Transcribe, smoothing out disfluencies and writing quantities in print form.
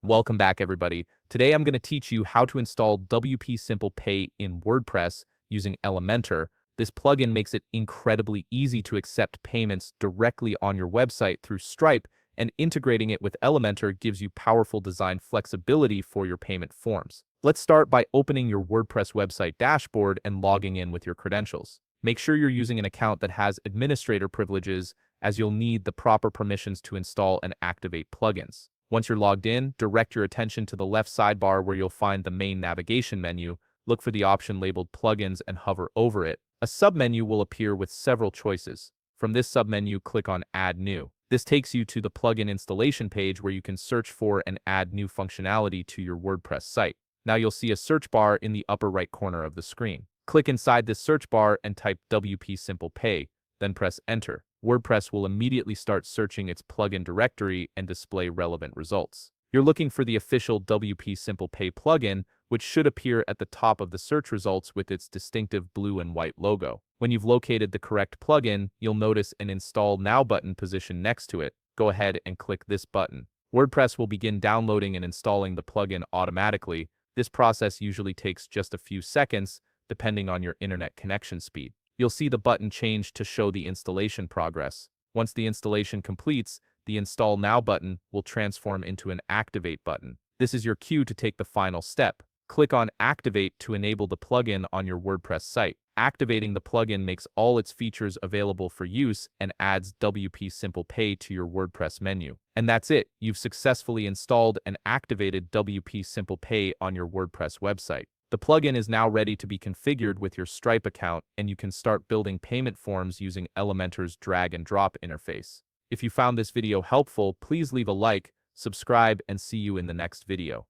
Welcome back, everybody. Today I'm going to teach you how to install WP Simple Pay in WordPress using Elementor. This plugin makes it incredibly easy to accept payments directly on your website through Stripe, and integrating it with Elementor gives you powerful design flexibility for your payment forms. Let's start by opening your WordPress website dashboard and logging in with your credentials. Make sure you're using an account that has administrator privileges, as you'll need the proper permissions to install and activate plugins. Once you're logged in, direct your attention to the left sidebar where you'll find the main navigation menu. Look for the option labeled Plugins and hover over it. A submenu will appear with several choices. From this submenu, click on Add New. This takes you to the plugin installation page where you can search for and add new functionality to your WordPress site. Now you'll see a search bar in the upper right corner of the screen. Click inside this search bar and type WP Simple Pay, then press Enter. WordPress will immediately start searching its plugin directory and display relevant results. You're looking for the official WP Simple Pay plugin, which should appear at the top of the search results with its distinctive blue and white logo. When you've located the correct plugin, you'll notice an Install Now button positioned next to it. Go ahead and click this button. WordPress will begin downloading and installing the plugin automatically. This process usually takes just a few seconds, depending on your internet connection speed. You'll see the button change to show the installation progress. Once the installation completes, the Install Now button will transform into an Activate button. This is your cue to take the final step. Click on Activate to enable the plugin on your WordPress site. Activating the plugin makes all its features available for use and adds WP Simple Pay to your WordPress menu. And that's it. You've successfully installed and activated WP Simple Pay on your WordPress website. The plugin is now ready to be configured with your Stripe account, and you can start building payment forms using Elementor's drag and drop interface. If you found this video helpful, please leave a like, subscribe, and see you in the next video.